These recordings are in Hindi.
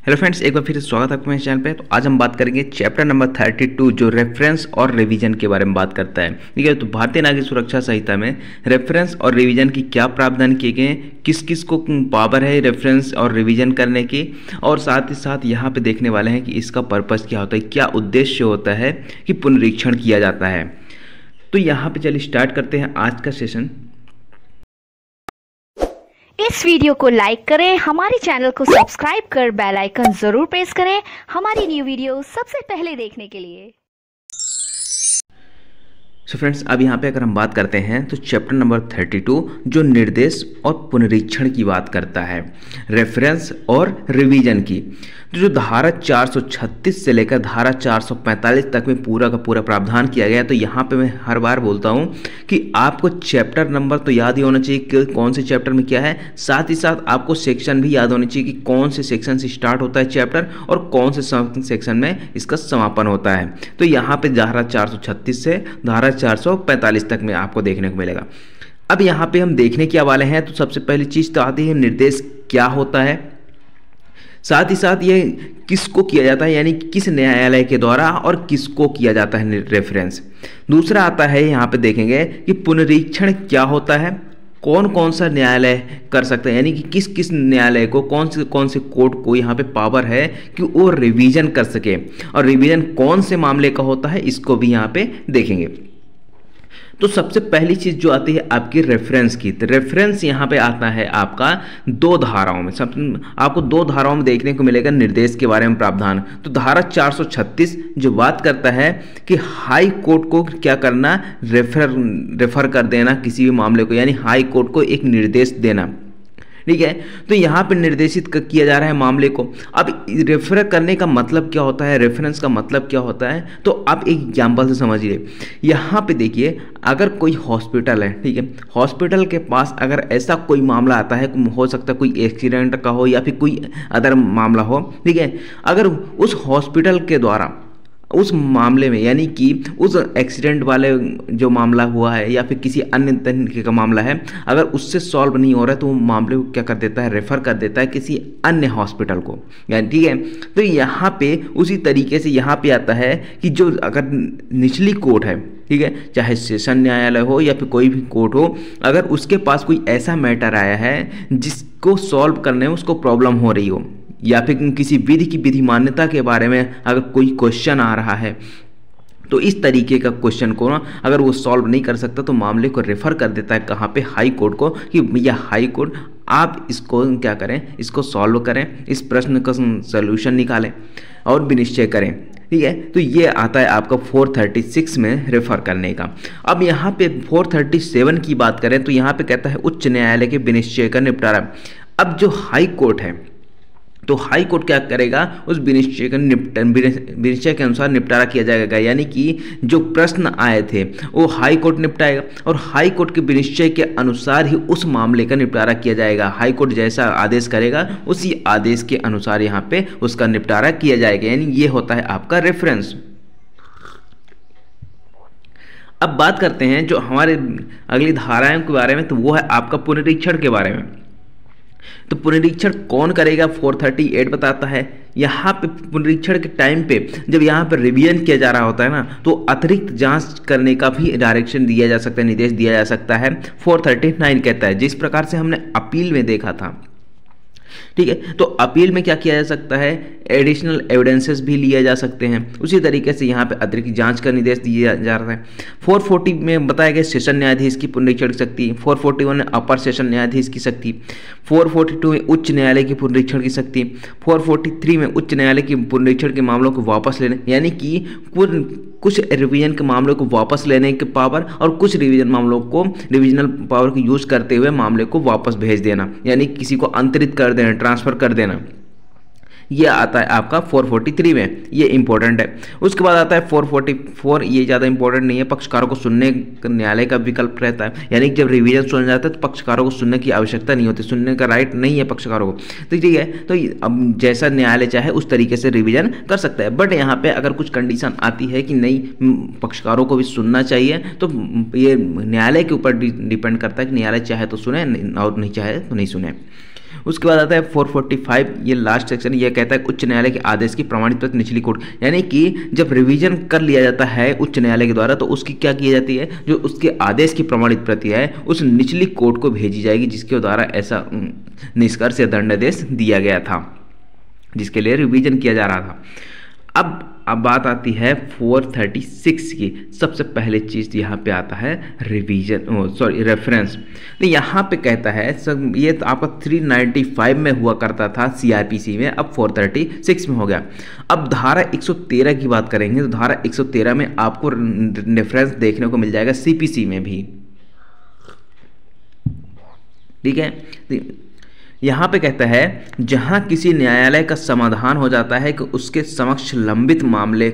हेलो फ्रेंड्स, एक बार फिर स्वागत है आपको मेरे चैनल पे। तो आज हम बात करेंगे चैप्टर नंबर 32 जो रेफरेंस और रिवीजन के बारे में बात करता है। ठीक है, तो भारतीय नागरिक सुरक्षा संहिता में रेफरेंस और रिवीजन की क्या प्रावधान किए गए हैं, किस किस को पावर है रेफरेंस और रिवीजन करने की, और साथ ही साथ यहाँ पे देखने वाले हैं कि इसका पर्पज़ क्या होता है, क्या उद्देश्य होता है कि पुनरीक्षण किया जाता है। तो यहाँ पे चलिए स्टार्ट करते हैं आज का सेशन। इस वीडियो को लाइक करें, हमारे चैनल को सब्सक्राइब कर बेल आइकन जरूर प्रेस करें हमारी न्यू वीडियो सबसे पहले देखने के लिए। सो फ्रेंड्स, अब यहाँ पे अगर हम बात करते हैं तो चैप्टर नंबर 32 जो निर्देश और पुनरीक्षण की बात करता है, रेफरेंस और रिवीजन की, तो जो धारा 436 से लेकर धारा 445 तक में पूरा का पूरा प्रावधान किया गया है। तो यहाँ पे मैं हर बार बोलता हूँ कि आपको चैप्टर नंबर तो याद ही होना चाहिए कि कौन से चैप्टर में क्या है, साथ ही साथ आपको सेक्शन भी याद होने चाहिए कि कौन से सेक्शन से स्टार्ट होता है चैप्टर और कौन से सेक्शन में इसका समापन होता है। तो यहाँ पे धारा 436 से धारा 445 तक में आपको देखने को मिलेगा। अब यहाँ पे हम देखने क्या वाले हैं, तो सबसे पहली चीज़ तो आती है निर्देश क्या होता है, साथ ही साथ ये किसको किया जाता है, यानी किस न्यायालय के द्वारा और किसको किया जाता है रेफरेंस। दूसरा आता है, यहाँ पे देखेंगे कि पुनरीक्षण क्या होता है, कौन कौन सा न्यायालय कर सकता है, यानी कि किस किस न्यायालय को कौन से कोर्ट को यहाँ पे पावर है कि वो रिवीजन कर सके, और रिवीजन कौन से मामले का होता है इसको भी यहाँ पे देखेंगे। तो सबसे पहली चीज़ जो आती है आपकी रेफरेंस की, तो रेफरेंस यहाँ पे आता है आपका दो धाराओं में। आपको दो धाराओं में देखने को मिलेगा निर्देश के बारे में प्रावधान। तो धारा 436 जो बात करता है कि हाई कोर्ट को क्या करना, रेफर कर देना किसी भी मामले को, यानी हाई कोर्ट को एक निर्देश देना। ठीक है, तो यहाँ पे निर्देशित किया जा रहा है मामले को। अब रेफर करने का मतलब क्या होता है, रेफरेंस का मतलब क्या होता है, तो आप एक एग्जाम्पल से समझिए। यहाँ पे देखिए, अगर कोई हॉस्पिटल है, ठीक है, हॉस्पिटल के पास अगर ऐसा कोई मामला आता है, हो सकता है कोई एक्सीडेंट का हो या फिर कोई अदर मामला हो, ठीक है, अगर उस हॉस्पिटल के द्वारा उस मामले में, यानी कि उस एक्सीडेंट वाले जो मामला हुआ है या फिर किसी अन्य तरीके का मामला है, अगर उससे सॉल्व नहीं हो रहा है तो वो मामले को क्या कर देता है, रेफर कर देता है किसी अन्य हॉस्पिटल को, यानी ठीक है। तो यहाँ पे उसी तरीके से यहाँ पे आता है कि जो अगर निचली कोर्ट है, ठीक है, चाहे सेशन न्यायालय हो या फिर कोई भी कोर्ट हो, अगर उसके पास कोई ऐसा मैटर आया है जिसको सॉल्व करने में उसको प्रॉब्लम हो रही हो, या फिर किसी विधि की विधि मान्यता के बारे में अगर कोई क्वेश्चन आ रहा है, तो इस तरीके का क्वेश्चन को ना अगर वो सॉल्व नहीं कर सकता तो मामले को रेफर कर देता है कहाँ पे, हाई कोर्ट को, कि भैया हाई कोर्ट आप इसको क्या करें, इसको सॉल्व करें, इस प्रश्न का सलूशन निकालें और विनिश्चय करें। ठीक है, तो ये आता है आपका 436 में रेफर करने का। अब यहाँ पे 437 की बात करें तो यहाँ पे कहता है उच्च न्यायालय के विनिश्चय का निपटारा। अब जो हाई कोर्ट है, तो हाई कोर्ट क्या करेगा, उस विनिश्चय के अनुसार निपटारा किया जाएगा, यानी कि जो प्रश्न आए थे वो हाई कोर्ट निपटाएगा और हाई कोर्ट के विनिश्चय के अनुसार ही उस मामले का निपटारा किया जाएगा। हाई कोर्ट जैसा आदेश करेगा उसी आदेश के अनुसार यहाँ पे उसका निपटारा किया जाएगा, यानी ये होता है आपका रेफरेंस। अब बात करते हैं जो हमारे अगली धाराओं के बारे में, तो वो है आपका पुनरीक्षण के बारे में। तो पुनरीक्षण कौन करेगा, 438 बताता है। यहाँ पे पुनरीक्षण के टाइम पे जब यहाँ पे रिवीजन किया जा रहा होता है ना, तो अतिरिक्त जांच करने का भी डायरेक्शन दिया जा सकता है, निर्देश दिया जा सकता है। 439 कहता है, जिस प्रकार से हमने अपील में देखा था, ठीक है, तो अपील में क्या किया जा सकता है, एडिशनल एविडेंसेस भी लिए जा सकते हैं। उसी तरीके से यहाँ पे अतिरिक्त जांच का निर्देश दिया जा रहा है। 440 में बताया गया सेशन न्यायाधीश की पुनरीक्षण शक्ति, 441 में अपर सेशन न्यायाधीश की शक्ति, 442 में उच्च न्यायालय की पुनरीक्षण की शक्ति, 443 में उच्च न्यायालय की पुनरीक्षण के मामलों को वापस लेने, यानी कि कुछ रिवीजन के मामलों को वापस लेने के पावर और कुछ रिवीजन मामलों को रिविजनल पावर को यूज करते हुए मामले को वापस भेज देना, यानी किसी को अंतरित कर देना, ट्रांसफर कर देना। ये आता है आपका 443 में, ये इंपॉर्टेंट है। उसके बाद आता है 444, ये ज़्यादा इंपॉर्टेंट नहीं है, पक्षकारों को सुनने न्यायालय का विकल्प रहता है, यानी कि जब रिवीजन सुना जाता है तो पक्षकारों को सुनने की आवश्यकता नहीं होती, सुनने का राइट नहीं है पक्षकारों को। तो ठीक है, तो अब जैसा न्यायालय चाहे उस तरीके से रिवीजन कर सकता है। बट यहाँ पे अगर कुछ कंडीशन आती है कि नहीं पक्षकारों को भी सुनना चाहिए, तो ये न्यायालय के ऊपर डिपेंड करता है कि न्यायालय चाहे तो सुने और नहीं चाहे तो नहीं सुने। उसके बाद आता है 445, ये लास्ट सेक्शन, ये कहता है उच्च न्यायालय के आदेश की प्रमाणित प्रति निचली कोर्ट, यानी कि जब रिवीजन कर लिया जाता है उच्च न्यायालय के द्वारा तो उसकी क्या की जाती है, जो उसके आदेश की प्रमाणित प्रति है उस निचली कोर्ट को भेजी जाएगी जिसके द्वारा ऐसा निष्कर्ष या दंडादेश दिया गया था, जिसके लिए रिवीजन किया जा रहा था। अब बात आती है 436 की। सबसे पहले चीज़ यहाँ पे आता है रेफरेंस। तो यहाँ पे कहता है सब, ये तो आपका 395 में हुआ करता था सीआरपीसी में, अब 436 में हो गया। अब धारा 113 की बात करेंगे तो धारा 113 में आपको रेफरेंस देखने को मिल जाएगा सीपीसी में भी, ठीक है। यहाँ पे कहता है जहाँ किसी न्यायालय का समाधान हो जाता है कि उसके समक्ष लंबित मामले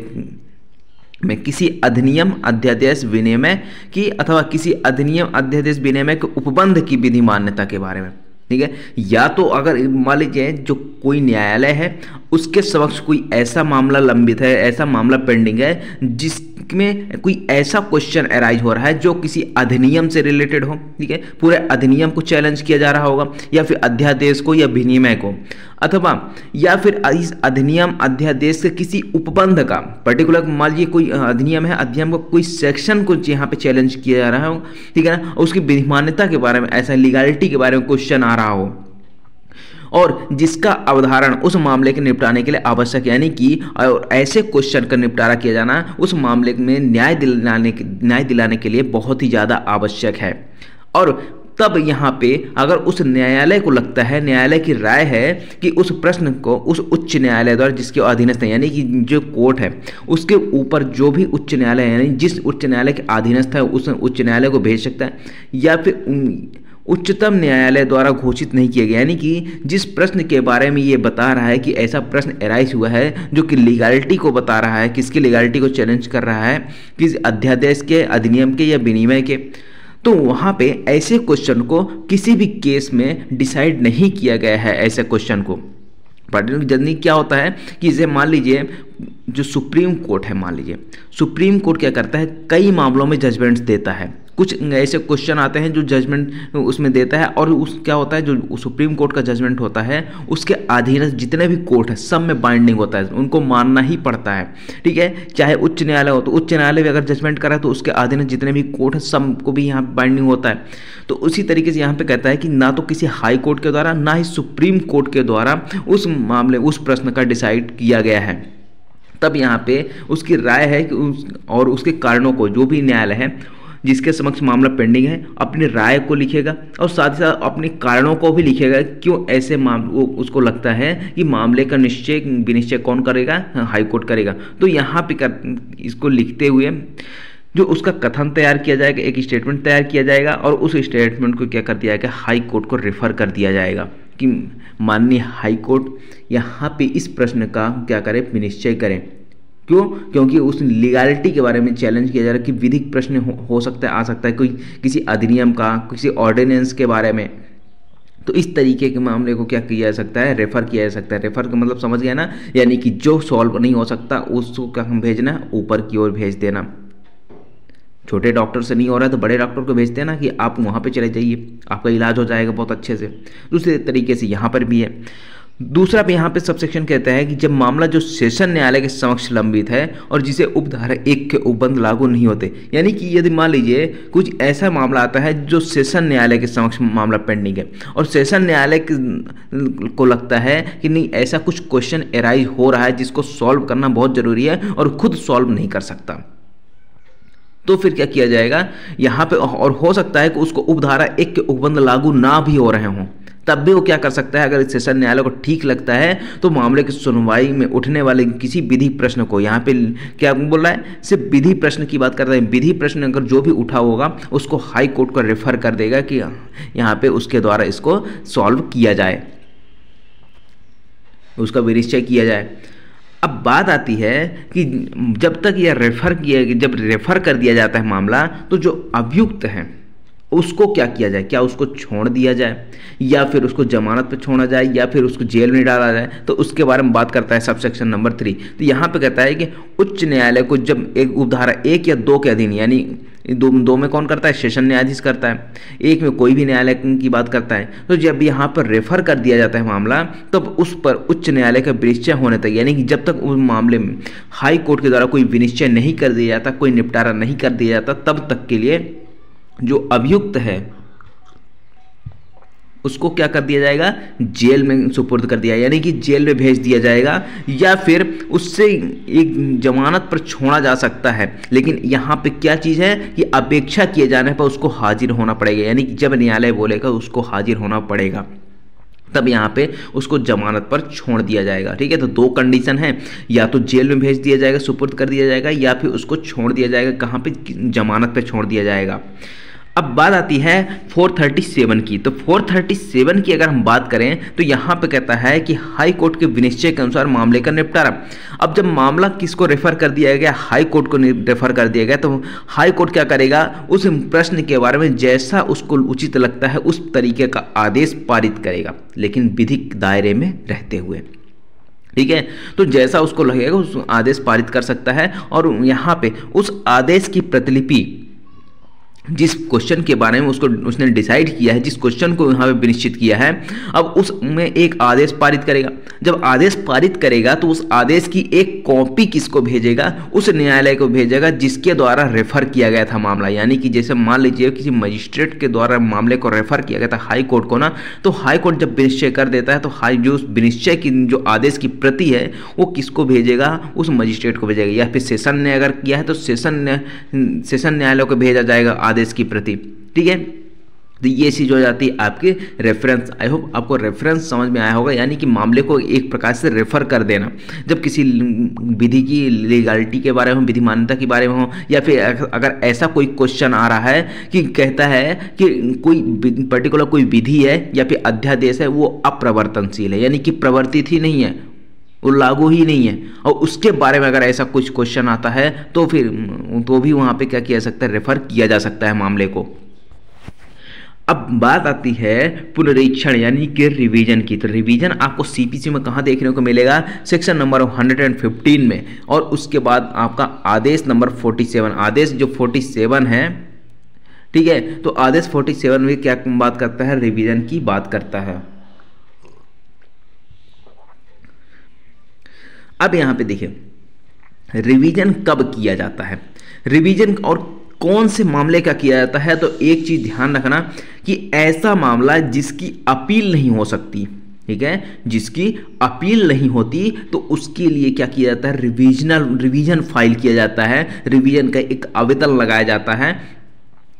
में किसी अधिनियम अध्यादेश विनिमय की अथवा किसी अधिनियम अध्यादेश विनिमय के उपबंध की विधि मान्यता के बारे में, ठीक है। या तो अगर मान लीजिए जो कोई न्यायालय है उसके समक्ष कोई ऐसा मामला लंबित है, ऐसा मामला पेंडिंग है जिसमें कोई ऐसा क्वेश्चन अराइज हो रहा है जो किसी अधिनियम से रिलेटेड हो, ठीक है, पूरे अधिनियम को चैलेंज किया जा रहा होगा या फिर अध्यादेश को या विनिमय को, अथवा या फिर इस अधिनियम अध्यादेश के किसी उपबंध का पर्टिकुलर, मान लीजिए कोई अधिनियम है, अधिनियम का कोई सेक्शन को यहाँ पे चैलेंज किया जा रहा हो, ठीक है ना, उसकी विधि मान्यता के बारे में, ऐसा लीगलिटी के बारे में क्वेश्चन आ रहा हो और जिसका अवधारण उस मामले के निपटाने के लिए आवश्यक, यानी कि ऐसे क्वेश्चन का निपटारा किया जाना उस मामले में न्याय दिलाने के लिए बहुत ही ज़्यादा आवश्यक है। और तब यहाँ पे अगर उस न्यायालय को लगता है, न्यायालय की राय है कि उस प्रश्न को उस उच्च न्यायालय द्वारा जिसके अधीनस्थ है, यानी कि जो कोर्ट है उसके ऊपर जो भी उच्च न्यायालय है, यानी जिस उच्च न्यायालय के अधीनस्थ है उस उच्च न्यायालय को भेज सकता है, या फिर उच्चतम न्यायालय द्वारा घोषित नहीं किया गया, यानी कि जिस प्रश्न के बारे में ये बता रहा है कि ऐसा प्रश्न अराइज हुआ है जो कि लीगलिटी को बता रहा है, किसकी लीगलिटी को चैलेंज कर रहा है, किस अध्यादेश के, अधिनियम के या विनिमय के, तो वहाँ पे ऐसे क्वेश्चन को किसी भी केस में डिसाइड नहीं किया गया है। ऐसे क्वेश्चन को जनरली क्या होता है कि जैसे मान लीजिए जो सुप्रीम कोर्ट है, मान लीजिए सुप्रीम कोर्ट क्या करता है, कई मामलों में जजमेंट्स देता है, कुछ ऐसे क्वेश्चन आते हैं जो जजमेंट उसमें देता है, और उस क्या होता है जो सुप्रीम कोर्ट का जजमेंट होता है उसके अधीन जितने भी कोर्ट है सब में बाइंडिंग होता है, उनको मानना ही पड़ता है, ठीक है। चाहे उच्च न्यायालय हो तो उच्च न्यायालय भी अगर जजमेंट करा तो उसके अधीन जितने भी कोर्ट है सबको भी यहाँ बाइंडिंग होता है। तो उसी तरीके से यहाँ पे कहता है कि ना तो किसी हाई कोर्ट के द्वारा ना ही सुप्रीम कोर्ट के द्वारा उस मामले, उस प्रश्न का डिसाइड किया गया है। तब यहाँ पे उसकी राय है कि और उसके कारणों को, जो भी न्यायालय है जिसके समक्ष मामला पेंडिंग है अपनी राय को लिखेगा और साथ ही साथ अपने कारणों को भी लिखेगा, क्यों ऐसे उसको लगता है कि मामले का विनिश्चय कौन करेगा, हाई कोर्ट करेगा। तो यहाँ पे इसको लिखते हुए जो उसका कथन तैयार किया जाएगा, एक स्टेटमेंट तैयार किया जाएगा और उस स्टेटमेंट को क्या कर दिया जाएगा, हाई कोर्ट को रेफर कर दिया जाएगा कि माननीय हाई कोर्ट यहाँ पे इस प्रश्न का क्या करें, विनिश्चय करें। क्यों? क्योंकि उस लीगलिटी के बारे में चैलेंज किया जा रहा है कि विधिक प्रश्न हो सकता है, आ सकता है कोई किसी अधिनियम का, किसी ऑर्डिनेंस के बारे में। तो इस तरीके के मामले को क्या किया जा सकता है, रेफर किया जा सकता है। रेफर का मतलब समझ गया ना, यानी कि जो सॉल्व नहीं हो सकता उसको क्या हम भेजना, ऊपर की ओर भेज देना। छोटे डॉक्टर से नहीं हो रहा है तो बड़े डॉक्टर को भेजते हैं ना कि आप वहाँ पे चले जाइए, आपका इलाज हो जाएगा बहुत अच्छे से। दूसरे तरीके से यहाँ पर भी है। दूसरा भी यहाँ पे सबसेक्शन कहता है कि जब मामला जो सेशन न्यायालय के समक्ष लंबित है और जिसे उपधारा 1 के उपबंध लागू नहीं होते, यानी कि यदि मान लीजिए कुछ ऐसा मामला आता है जो सेशन न्यायालय के समक्ष मामला पेंडिंग है और सेशन न्यायालय को लगता है कि नहीं ऐसा कुछ क्वेश्चन अराइज हो रहा है जिसको सॉल्व करना बहुत जरूरी है और खुद सॉल्व नहीं कर सकता, तो फिर क्या किया जाएगा यहाँ पे, और हो सकता है कि उसको उपधारा 1 के उपबंध लागू ना भी हो रहे हों, तब भी वो क्या कर सकता है, अगर सेशन न्यायालय को ठीक लगता है तो मामले की सुनवाई में उठने वाले किसी विधि प्रश्न को, यहाँ पे क्या बोल रहा है, सिर्फ विधि प्रश्न की बात करता है। विधि प्रश्न अगर जो भी उठा होगा उसको हाई कोर्ट को रेफर कर देगा कि यहाँ पे उसके द्वारा इसको सॉल्व किया जाए, उसका विनिश्चय किया जाए। अब बात आती है कि जब तक यह जब रेफर कर दिया जाता है मामला, तो जो अभियुक्त है उसको क्या किया जाए, क्या उसको छोड़ दिया जाए या फिर उसको जमानत पर छोड़ा जाए या फिर उसको जेल में डाला जाए, तो उसके बारे में बात करता है सबसेक्शन नंबर 3। तो यहाँ पे कहता है कि उच्च न्यायालय को जब एक उपधारा 1 या 2 के अधीन, यानी दो में कौन करता है, सेशन न्यायाधीश करता है, एक में कोई भी न्यायालय की बात करता है। तो जब यहाँ पर रेफर कर दिया जाता है मामला, तब उस पर उच्च न्यायालय का विनिश्चय होने तक, यानी कि जब तक उस मामले में हाई कोर्ट के द्वारा कोई विनिश्चय नहीं कर दिया जाता, कोई निपटारा नहीं कर दिया जाता, तब तक के लिए जो अभियुक्त है उसको क्या कर दिया जाएगा, जेल में सुपुर्द कर दिया, यानी कि जेल में भेज दिया जाएगा, या फिर उससे एक जमानत पर छोड़ा जा सकता है। लेकिन यहाँ पे क्या चीज़ है कि अपेक्षा किए जाने पर उसको हाजिर होना पड़ेगा, यानी कि जब न्यायालय बोलेगा उसको हाजिर होना पड़ेगा, तब यहाँ पे उसको जमानत पर छोड़ दिया जाएगा। ठीक है, तो दो कंडीशन है, या तो जेल में भेज दिया जाएगा, सुपुर्द कर दिया जाएगा, या फिर उसको छोड़ दिया जाएगा, कहाँ पे, जमानत पे छोड़ दिया जाएगा। अब बात आती है 437 की। तो 437 की अगर हम बात करें तो यहाँ पे कहता है कि हाई कोर्ट के विनिश्चय के अनुसार मामले का निपटारा। अब जब मामला किसको रेफर कर दिया गया, हाई कोर्ट को रेफर कर दिया गया, तो हाई कोर्ट क्या करेगा, उस प्रश्न के बारे में जैसा उसको उचित लगता है उस तरीके का आदेश पारित करेगा, लेकिन विधिक दायरे में रहते हुए। ठीक है, तो जैसा उसको लगेगा उस आदेश पारित कर सकता है, और यहाँ पे उस आदेश की प्रतिलिपि जिस क्वेश्चन के बारे में उसने डिसाइड किया है, जिस क्वेश्चन को यहाँ पे निश्चित किया है, अब उसमें एक आदेश पारित करेगा। जब आदेश पारित करेगा तो उस आदेश की एक कॉपी किसको भेजेगा, उस न्यायालय को भेजेगा जिसके द्वारा रेफर किया गया था मामला। यानी कि जैसे मान लीजिए किसी मजिस्ट्रेट के द्वारा मामले को रेफर किया गया था हाई कोर्ट को ना, तो हाई कोर्ट जब विनिश्चय कर देता है तो हाई जो विनिश्चय की जो आदेश की प्रति है वो किसको भेजेगा, उस मजिस्ट्रेट को भेजेगा, या फिर सेशन ने अगर किया है तो सेशन न्यायालय को भेजा जाएगा आदेश की प्रति। ठीक है, तो ये चीज हो जाती है आपके रेफरेंस। आई होप आपको रेफरेंस समझ में आया होगा, यानी कि मामले को एक प्रकार से रेफर कर देना। जब किसी विधि की लीगलिटी के बारे में, विधि मान्यता के बारे में हो, या फिर अगर ऐसा कोई क्वेश्चन आ रहा है कि कहता है कि कोई पर्टिकुलर कोई विधि है या फिर अध्यादेश है वो अप्रवर्तनशील है, यानी कि प्रवर्तित ही नहीं है, वो लागू ही नहीं है, और उसके बारे में अगर ऐसा कुछ क्वेश्चन आता है तो फिर तो भी वहाँ पे क्या किया जा सकता है, रेफर किया जा सकता है मामले को। अब बात आती है पुनरीक्षण यानी कि रिवीजन की। तो रिवीजन आपको सीपीसी में कहाँ देखने को मिलेगा, सेक्शन नंबर 115 में, और उसके बाद आपका आदेश नंबर 47, आदेश जो 47 है, ठीक है, तो आदेश 47 में क्या बात करता है, रिवीजन की बात करता है। अब यहाँ पे देखिए रिवीजन कब किया जाता है, रिवीजन और कौन से मामले का किया जाता है। तो एक चीज ध्यान रखना कि ऐसा मामला जिसकी अपील नहीं हो सकती, ठीक है, जिसकी अपील नहीं होती, तो उसके लिए क्या किया जाता है, रिवीजन फाइल किया जाता है, रिवीजन का एक आवेदन लगाया जाता है।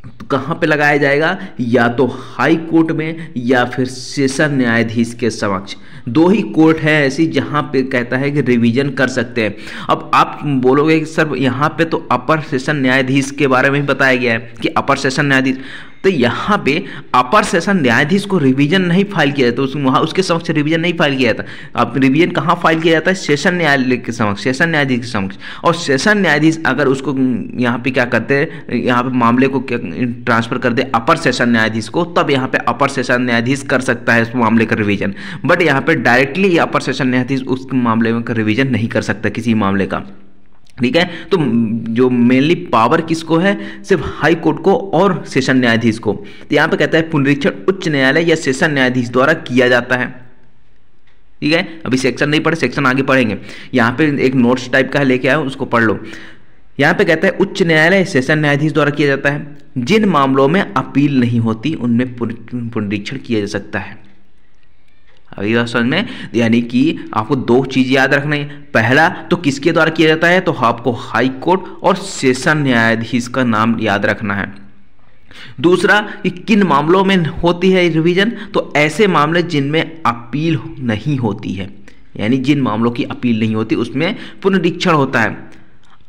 तो कहाँ पे लगाया जाएगा, या तो हाई कोर्ट में या फिर सेशन न्यायाधीश के समक्ष। दो ही कोर्ट है ऐसी जहाँ पे कहता है कि रिवीजन कर सकते हैं। अब आप बोलोगे कि सर यहाँ पे तो अपर सेशन न्यायाधीश के बारे में बताया गया है कि अपर सेशन न्यायाधीश, तो यहाँ पे अपर सेशन न्यायाधीश को रिवीजन नहीं फाइल किया जाता, वहाँ उसके समक्ष रिवीजन नहीं फाइल किया जाता। अब रिवीजन कहाँ फाइल किया जाता है, सेशन न्यायालय के समक्ष, सेशन न्यायाधीश के समक्ष। और सेशन न्यायाधीश अगर उसको यहाँ पे क्या करते हैं, यहाँ पे मामले को ट्रांसफर कर दे अपर सेशन न्यायाधीश को, तब यहाँ पे अपर सेशन न्यायाधीश कर सकता है इस मामले का रिवीजन। बट यहाँ पे डायरेक्टली अपर सेशन न्यायाधीश उस मामले में रिवीजन नहीं कर सकता किसी मामले का। ठीक है, तो जो मेनली पावर किसको है, सिर्फ हाई कोर्ट को और सेशन न्यायाधीश को। तो यहाँ पे कहता है पुनरीक्षण उच्च न्यायालय या सेशन न्यायाधीश द्वारा किया जाता है। ठीक है, अभी सेक्शन नहीं पढ़े, सेक्शन आगे पढ़ेंगे। यहाँ पे एक नोट्स टाइप का है, लेके आए, उसको पढ़ लो। यहाँ पे कहता है उच्च न्यायालय सेशन न्यायाधीश द्वारा किया जाता है। जिन मामलों में अपील नहीं होती उनमें पुनरीक्षण किया जा सकता है। अभी बात समझ में, यानी कि आपको दो चीज याद रखना है। पहला तो किसके द्वारा किया जाता है, तो आपको हाई कोर्ट और सेशन न्यायाधीश का नाम याद रखना है। दूसरा कि किन मामलों में होती है रिवीजन, तो ऐसे मामले जिनमें अपील नहीं होती है, यानी जिन मामलों की अपील नहीं होती उसमें पुनरीक्षण होता है।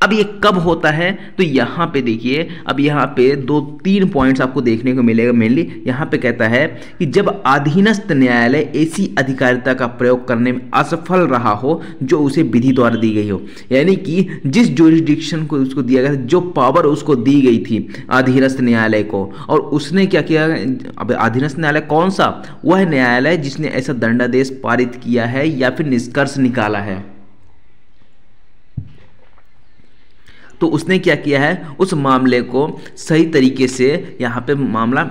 अब ये कब होता है, तो यहाँ पे देखिए, अब यहाँ पे 2-3 पॉइंट्स आपको देखने को मिलेगा। मेनली यहाँ पे कहता है कि जब अधीनस्थ न्यायालय ऐसी अधिकारिता का प्रयोग करने में असफल रहा हो जो उसे विधि द्वारा दी गई हो, यानी कि जिस ज्यूरिसडिक्शन को उसको दिया गया, जो पावर उसको दी गई थी अधीनस्थ न्यायालय को, और उसने क्या किया। अब अधीनस्थ न्यायालय कौन सा, वह न्यायालय जिसने ऐसा दंडादेश पारित किया है या फिर निष्कर्ष निकाला है। तो उसने क्या किया है, उस मामले को सही तरीके से यहाँ पे मामला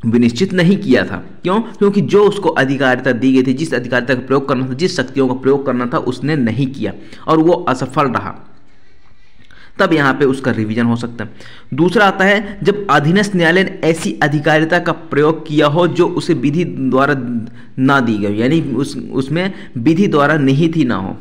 विनिश्चित नहीं किया था। क्यों? क्योंकि जो उसको अधिकारिता दी गई थी, जिस अधिकारिता का प्रयोग करना था, जिस शक्तियों का प्रयोग करना था, उसने नहीं किया और वो असफल रहा। तब यहाँ पे उसका रिवीजन हो सकता है। दूसरा आता है जब अधीनस्थ न्यायालय ने ऐसी अधिकारिता का प्रयोग किया हो जो उसे विधि द्वारा ना दी गई, यानी उसमें विधि द्वारा निहित ही ना हो,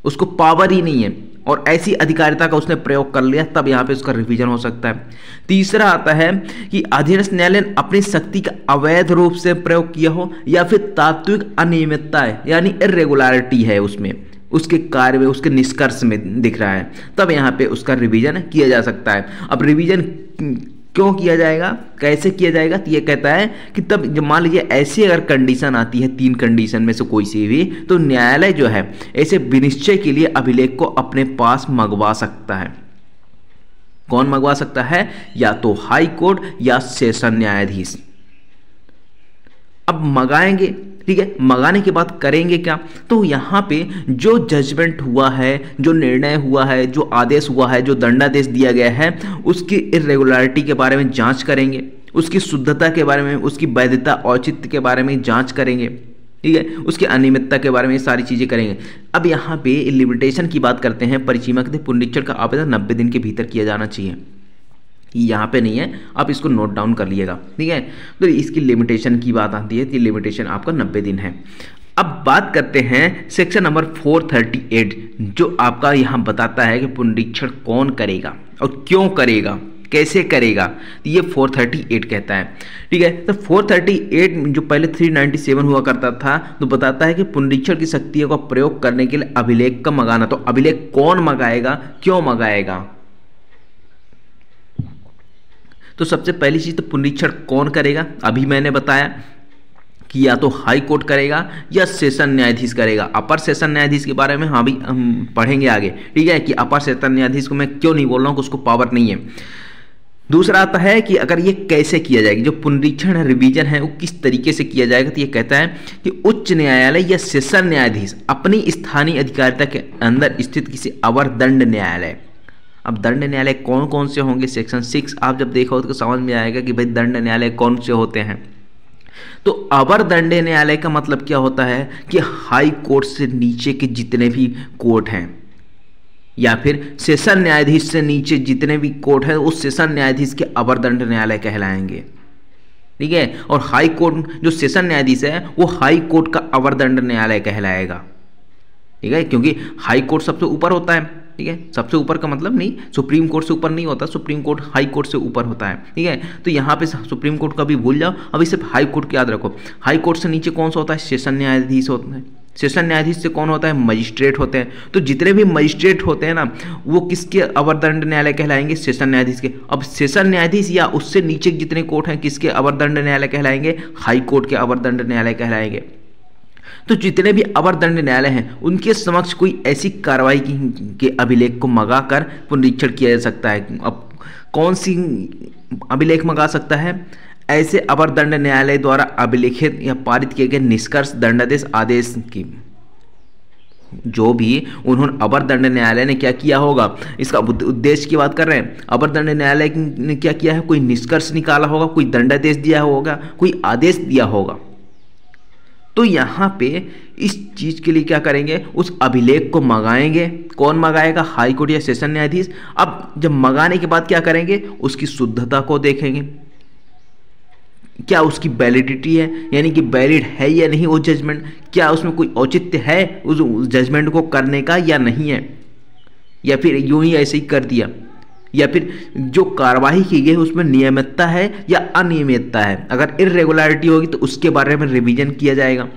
उसको पावर ही नहीं है और ऐसी अधिकारिता का उसने प्रयोग कर लिया, तब यहाँ पे उसका रिवीजन हो सकता है। तीसरा आता है कि अधीनस्थ न्यायालय ने अपनी शक्ति का अवैध रूप से प्रयोग किया हो या फिर तात्विक अनियमितता है, यानी इरेगुलरिटी है उसमें, उसके कार्य में, उसके निष्कर्ष में दिख रहा है, तब यहाँ पे उसका रिवीजन किया जा सकता है। अब रिवीजन क्यों किया जाएगा, कैसे किया जाएगा, तो ये कहता है कि तब जब मान लीजिए ऐसी अगर कंडीशन आती है, 3 कंडीशन में से कोई सी भी, तो न्यायालय जो है ऐसे विनिश्चय के लिए अभिलेख को अपने पास मंगवा सकता है। कौन मंगवा सकता है? या तो हाई कोर्ट या सेशन न्यायाधीश। अब मंगाएंगे, ठीक है, मंगाने के बाद करेंगे क्या, तो यहाँ पे जो जजमेंट हुआ है, जो निर्णय हुआ है, जो आदेश हुआ है, जो दंडादेश दिया गया है, उसकी इरेगुलरिटी के बारे में जांच करेंगे, उसकी शुद्धता के बारे में, उसकी वैधता औचित्य के बारे में जांच करेंगे, ठीक है, उसकी अनियमितता के बारे में सारी चीज़ें करेंगे। अब यहाँ पे लिमिटेशन की बात करते हैं। परिसीमा के पुनरीक्षण का आवेदन 90 दिन के भीतर किया जाना चाहिए। यहाँ पे नहीं है, आप इसको नोट डाउन कर लीजिएगा, ठीक है। तो इसकी लिमिटेशन की बात आती है, तो लिमिटेशन आपका 90 दिन है। अब बात करते हैं सेक्शन नंबर 438, जो आपका यहाँ बताता है कि पुनरीक्षण कौन करेगा और क्यों करेगा, कैसे करेगा, तो ये 438 कहता है, ठीक है। तो 438 जो पहले 397 हुआ करता था, तो बताता है कि पुनरीक्षण की शक्तियों का प्रयोग करने के लिए अभिलेख का मंगाना। तो अभिलेख कौन मंगाएगा, क्यों मंगाएगा, तो सबसे पहली चीज तो पुनरीक्षण कौन करेगा। अभी मैंने बताया कि या तो हाई कोर्ट करेगा या सेशन न्यायाधीश करेगा। अपर सेशन न्यायाधीश के बारे में हाँ भी हम पढ़ेंगे आगे, ठीक है, कि अपर सेशन न्यायाधीश को मैं क्यों नहीं बोल रहा हूँ, उसको पावर नहीं है। दूसरा आता है कि अगर ये कैसे किया जाएगा, जो पुनरीक्षण रिवीजन है वो किस तरीके से किया जाएगा, तो ये कहता है कि उच्च न्यायालय या सेशन न्यायाधीश अपनी स्थानीय अधिकारिता के अंदर स्थित किसी अवर दंड न्यायालय। अब दंड न्यायालय कौन कौन से होंगे, सेक्शन 6 आप जब देखो तो समझ में आएगा कि भाई दंड न्यायालय कौन से होते हैं। तो अवर दंड न्यायालय का मतलब क्या होता है कि हाई कोर्ट से नीचे के जितने भी कोर्ट हैं, या फिर सेशन न्यायाधीश से नीचे जितने भी कोर्ट हैं, उस सेशन न्यायाधीश के अवर दंड न्यायालय कहलाएंगे, ठीक है। और हाई कोर्ट जो सेशन न्यायाधीश है वो हाई कोर्ट का अवर दंड न्यायालय कहलाएगा, ठीक है, क्योंकि हाई कोर्ट सबसे ऊपर होता है, ठीक है। सबसे ऊपर का मतलब नहीं सुप्रीम कोर्ट से ऊपर नहीं होता, सुप्रीम कोर्ट हाई कोर्ट से ऊपर होता है, ठीक है। तो यहाँ पे सुप्रीम कोर्ट का भी भूल जाओ, अभी सिर्फ हाई कोर्ट याद रखो। हाई कोर्ट से नीचे कौन सा होता है, सेशन न्यायाधीश होता है। सेशन न्यायाधीश से कौन होता है, मजिस्ट्रेट होते हैं। तो जितने भी मजिस्ट्रेट होते हैं ना, वो किसके अवर दंड न्यायालय कहलाएंगे, सेशन न्यायाधीश के। अब सेशन न्यायाधीश या उससे नीचे जितने कोर्ट हैं किसके अवर दंड न्यायालय कहलाएंगे, हाई कोर्ट के अवर दंड न्यायालय कहलाएंगे। तो जितने भी अवर दंड न्यायालय हैं उनके समक्ष कोई ऐसी कार्रवाई के अभिलेख को मंगाकर पुनरीक्षण किया जा सकता है। अब कौन सी अभिलेख मंगा सकता है, ऐसे अवर दंड न्यायालय द्वारा अभिलेखित या पारित किए गए निष्कर्ष, दंडादेश, आदेश की जो भी उन्होंने अवर दंड न्यायालय ने क्या किया होगा, इसका उद्देश्य की बात कर रहे हैं। अवर दंड न्यायालय ने क्या किया है, कोई निष्कर्ष निकाला होगा, कोई दंडादेश दिया होगा, कोई आदेश दिया होगा। तो यहाँ पे इस चीज के लिए क्या करेंगे, उस अभिलेख को मंगाएंगे। कौन मंगाएगा, हाई कोर्ट या सेशन न्यायाधीश। अब जब मंगाने के बाद क्या करेंगे, उसकी शुद्धता को देखेंगे, क्या उसकी वैलिडिटी है, यानी कि वैलिड है या नहीं वो जजमेंट, क्या उसमें कोई औचित्य है उस जजमेंट को करने का या नहीं है, या फिर यूं ही ऐसे ही कर दिया, या फिर जो कार्रवाई की गई उसमें नियमितता है या अनियमितता है। अगर इरेगुलरिटी होगी तो उसके बारे में रिवीजन किया जाएगा।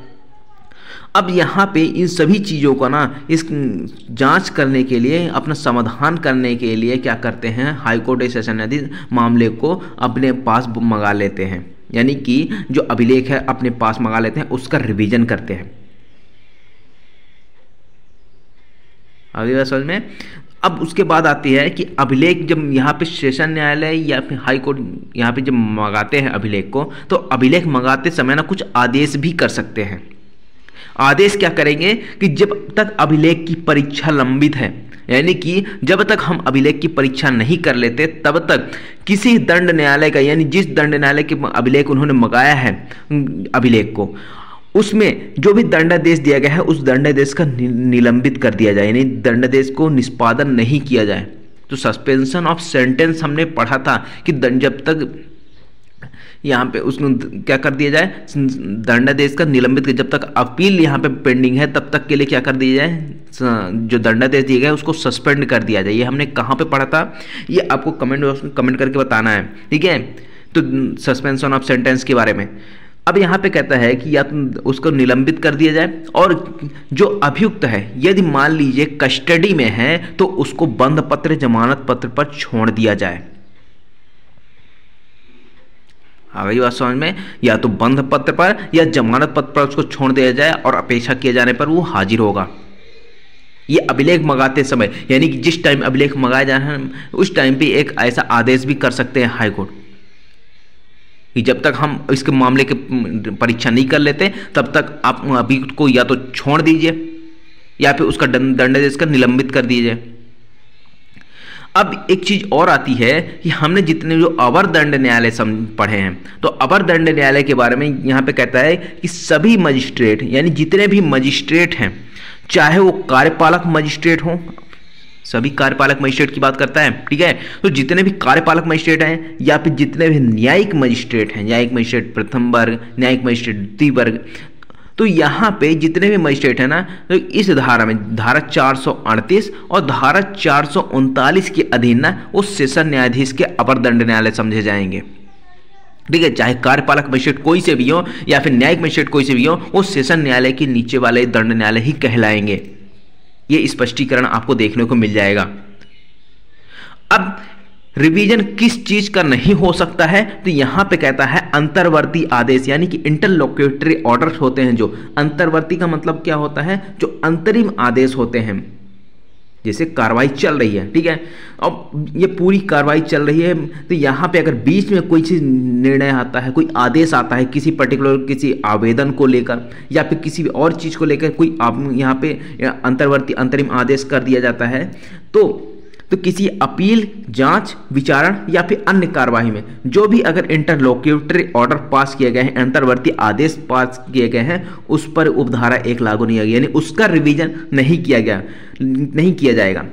अब यहाँ पे इन सभी चीज़ों को ना इस जांच करने के लिए, अपना समाधान करने के लिए क्या करते हैं, हाई कोर्ट या सेशन न्यायाधीश मामले को अपने पास मंगा लेते हैं, यानी कि जो अभिलेख है अपने पास मंगा लेते हैं, उसका रिवीजन करते हैं। आगे बात समझ में। अब उसके बाद आती है कि अभिलेख जब यहाँ पे सेशन न्यायालय या फिर हाई कोर्ट यहाँ पे जब मंगाते हैं अभिलेख को, तो अभिलेख मंगाते समय ना कुछ आदेश भी कर सकते हैं। आदेश क्या करेंगे कि जब तक अभिलेख की परीक्षा लंबित है, यानी कि जब तक हम अभिलेख की परीक्षा नहीं कर लेते तब तक किसी दंड न्यायालय का, यानी जिस दंड न्यायालय के अभिलेख उन्होंने मंगाया है अभिलेख को, उसमें जो भी दंडादेश दिया गया है उस दंडादेश का निलंबित कर दिया जाए, यानी दंडादेश को निष्पादन नहीं किया जाए। तो सस्पेंशन ऑफ सेंटेंस हमने पढ़ा था कि जब तक यहाँ पे उसको क्या कर दिया जाए, दंडादेश का निलंबित, जब तक अपील यहाँ पे पेंडिंग है तब तक के लिए क्या कर दिया जाए, जो दंडादेश दिया गया है उसको सस्पेंड कर दिया जाए। ये हमने कहाँ पे पढ़ा था, ये आपको कमेंट करके बताना है, ठीक है। तो सस्पेंशन ऑफ सेंटेंस के बारे में अब यहाँ पे कहता है कि या तो उसको निलंबित कर दिया जाए, और जो अभियुक्त है यदि मान लीजिए कस्टडी में है तो उसको बंद पत्र जमानत पत्र पर छोड़ दिया जाए। आ गई बात समझ में, या तो बंद पत्र पर या जमानत पत्र पर उसको छोड़ दिया जाए और अपेक्षा किए जाने पर वो हाजिर होगा। ये अभिलेख मंगाते समय, यानी कि जिस टाइम अभिलेख मंगाया जा रहा है उस टाइम पे एक ऐसा आदेश भी कर सकते हैं हाईकोर्ट कि जब तक हम इसके मामले की परीक्षा नहीं कर लेते तब तक आप अभियुक्त को या तो छोड़ दीजिए या फिर उसका दंडादेश का निलंबित कर दीजिए। अब एक चीज और आती है कि हमने जितने जो अवर दंड न्यायालय पढ़े हैं, तो अवर दंड न्यायालय के बारे में यहाँ पे कहता है कि सभी मजिस्ट्रेट, यानी जितने भी मजिस्ट्रेट हैं, चाहे वो कार्यपालक मजिस्ट्रेट हों, सभी कार्यपालक मजिस्ट्रेट की बात करता है, ठीक है। तो जितने भी कार्यपालक मजिस्ट्रेट हैं या फिर जितने भी न्यायिक मजिस्ट्रेट हैं, न्यायिक मजिस्ट्रेट प्रथम वर्ग, न्यायिक मजिस्ट्रेट द्वितीय वर्ग, तो यहाँ पे जितने भी मजिस्ट्रेट हैं ना, तो इस धारा में धारा 438 और धारा 439 के अधीन ना वो सेशन न्यायाधीश के अपर दंड न्यायालय समझे जाएंगे, ठीक है। चाहे कार्यपालक मजिस्ट्रेट कोई से भी हो या फिर न्यायिक मजिस्ट्रेट कोई से भी हो, वो सेशन न्यायालय के नीचे वाले दंड न्यायालय ही कहलाएंगे। ये स्पष्टीकरण आपको देखने को मिल जाएगा। अब रिवीजन किस चीज का नहीं हो सकता है, तो यहां पे कहता है अंतर्वर्ती आदेश, यानी कि इंटरलोक्यूटरी ऑर्डर होते हैं। जो अंतर्वर्ती का मतलब क्या होता है, जो अंतरिम आदेश होते हैं। जैसे कार्रवाई चल रही है, ठीक है, अब ये पूरी कार्रवाई चल रही है, तो यहाँ पे अगर बीच में कोई चीज निर्णय आता है, कोई आदेश आता है किसी पर्टिकुलर किसी आवेदन को लेकर या फिर किसी भी और चीज को लेकर, कोई यहाँ पे अंतर्वर्ती अंतरिम आदेश कर दिया जाता है, तो किसी अपील, जांच, विचारण या फिर अन्य कार्यवाही में जो भी अगर इंटरलोक्यूटरी ऑर्डर पास किए गए हैं, अंतर्वर्ती आदेश पास किए गए हैं, उस पर उपधारा 1 लागू नहीं होगी, यानी उसका रिवीजन नहीं किया जाएगा।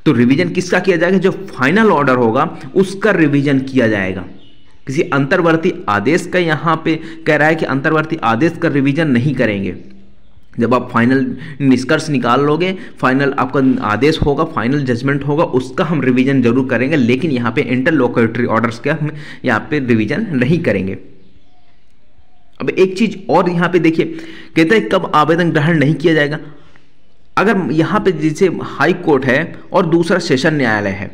तो रिवीजन किसका किया जाएगा, जो फाइनल ऑर्डर होगा उसका रिवीजन किया जाएगा। किसी अंतर्वर्ती आदेश का यहाँ पे कह रहा है कि अंतर्वर्ती आदेश का रिवीजन नहीं करेंगे। जब आप फाइनल निष्कर्ष निकाल लोगे, फाइनल आपका आदेश होगा, फाइनल जजमेंट होगा, उसका हम रिवीजन जरूर करेंगे, लेकिन यहाँ पे इंटरलोक्यूटरी ऑर्डर्स का हम यहाँ पे रिवीजन नहीं करेंगे। अब एक चीज और यहाँ पे देखिए, कहते हैं कब आवेदन ग्रहण नहीं किया जाएगा। अगर यहाँ पे जैसे हाई कोर्ट है और दूसरा सेशन न्यायालय है,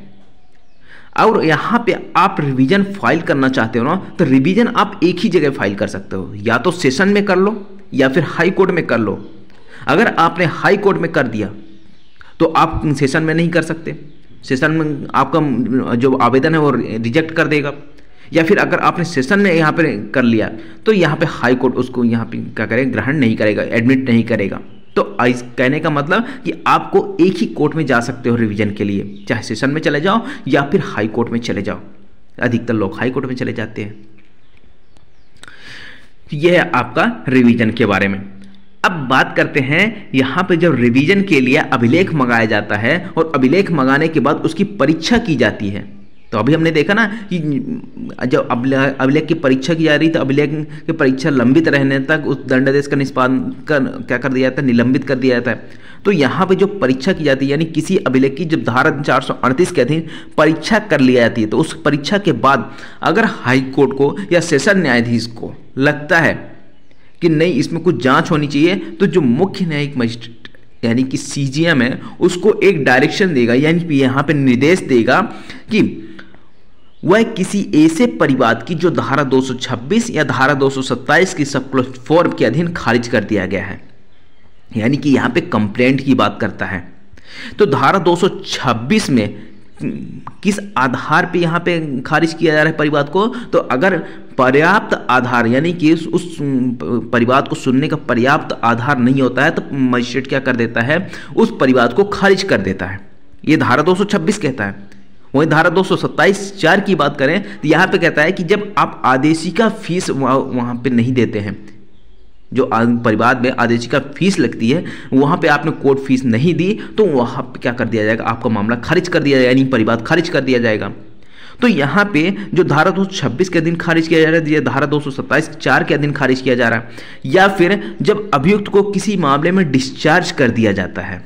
और यहाँ पे आप रिवीजन फाइल करना चाहते हो ना, तो रिवीजन आप एक ही जगह फाइल कर सकते हो, या तो सेशन में कर लो या फिर हाई कोर्ट में कर लो। अगर आपने हाई कोर्ट में कर दिया तो आप सेशन में नहीं कर सकते, सेशन में आपका जो आवेदन है वो रिजेक्ट कर देगा। या फिर अगर आपने सेशन में यहाँ पे कर लिया तो यहाँ पे हाई कोर्ट उसको यहाँ पे क्या करेगा, ग्रहण नहीं करेगा, एडमिट नहीं करेगा। तो कहने का मतलब कि आपको एक ही कोर्ट में जा सकते हो रिवीजन के लिए, चाहे सेशन में चले जाओ या फिर हाई कोर्ट में चले जाओ। अधिकतर लोग हाई कोर्ट में चले जाते हैं। यह है आपका रिवीजन के बारे में। अब बात करते हैं यहाँ पे जब रिवीजन के लिए अभिलेख मंगाया जाता है और अभिलेख मंगाने के बाद उसकी परीक्षा की जाती है, तो अभी हमने देखा ना कि जब अभिलेख की परीक्षा की जा रही, तो अभिलेख की परीक्षा लंबित रहने तक उस दंडादेश का निष्पादन क्या कर दिया जाता है, निलंबित कर दिया जाता है। तो यहाँ पे जो परीक्षा की जाती है, यानी किसी अभिलेख की जब धारा 438 के अधीन परीक्षा कर ली जाती है, तो उस परीक्षा के बाद अगर हाई कोर्ट को या सेशन न्यायाधीश को लगता है कि नहीं इसमें कुछ जांच होनी चाहिए, तो जो मुख्य न्यायिक मजिस्ट्रेट यानी कि सीजीएम है उसको एक डायरेक्शन देगा, यानी कि यहाँ पे निर्देश देगा कि वह किसी ऐसे परिवाद की जो धारा 226 या धारा 227 की सब क्लॉज 4 के अधीन खारिज कर दिया गया है, यानी कि यहाँ पे कंप्लेंट की बात करता है। तो धारा 226 में किस आधार पे यहाँ पे खारिज किया जा रहा है परिवाद को, तो अगर पर्याप्त आधार यानी कि उस परिवाद को सुनने का पर्याप्त आधार नहीं होता है तो मजिस्ट्रेट क्या कर देता है, उस परिवाद को खारिज कर देता है। ये धारा 226 कहता है। वहीं धारा 227(4) की बात करें तो यहाँ पे कहता है कि जब आप आदेशिका फीस वहाँ पे नहीं देते हैं, जो परिवाद में आदेशिका फीस लगती है वहाँ पे आपने कोर्ट फीस नहीं दी, तो वहाँ पे क्या कर दिया जाएगा, आपका मामला खारिज कर दिया जाएगा, यानी परिवाद खारिज कर दिया जाएगा। तो यहाँ पे जो धारा 226 के अधीन खारिज किया जा रहा है, धारा 227(4) के अधीन खारिज किया जा रहा है, या फिर जब अभियुक्त को किसी मामले में डिस्चार्ज कर दिया जाता है।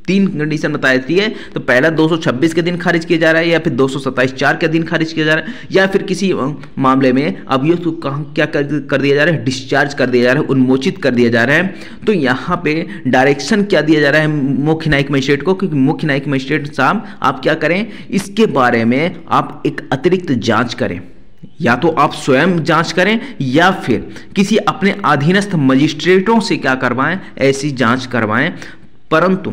3 कंडीशन बताई थी है। तो पहला 226 के दिन खारिज किया जा रहा है, या फिर 227(4) के दिन खारिज किया जा रहा है, या फिर किसी मामले में अभियुक्त को क्या कर दिया जा रहा है, डिस्चार्ज कर दिया जा रहा है, उन्मोचित कर दिया जा रहा है। तो यहाँ पे डायरेक्शन क्या दिया जा रहा है मुख्य न्यायिक मजिस्ट्रेट को, क्योंकि मुख्य न्यायिक मजिस्ट्रेट साहब आप क्या करें, इसके बारे में आप एक अतिरिक्त जाँच करें, या तो आप स्वयं जांच करें या फिर किसी अपने अधीनस्थ मजिस्ट्रेटों से क्या करवाएं, ऐसी जांच करवाएं। परंतु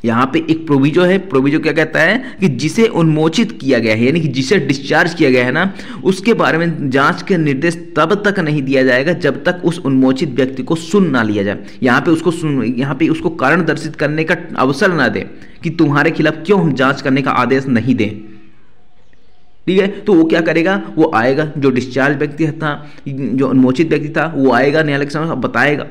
यहाँ पे एक प्रोविजो है। प्रोविजो क्या कहता है कि जिसे उन्मोचित किया गया है, यानी कि जिसे डिस्चार्ज किया गया है ना, उसके बारे में जांच के निर्देश तब तक नहीं दिया जाएगा जब तक उस उन्मोचित व्यक्ति को सुन ना लिया जाए। यहाँ पे उसको कारण दर्शित करने का अवसर ना दे कि तुम्हारे खिलाफ क्यों हम जांच करने का आदेश नहीं दें। ठीक है, तो वो क्या करेगा, वो आएगा, जो डिस्चार्ज व्यक्ति था, जो उन्मोचित व्यक्ति था, वो आएगा न्यायालय के सामने बताएगा,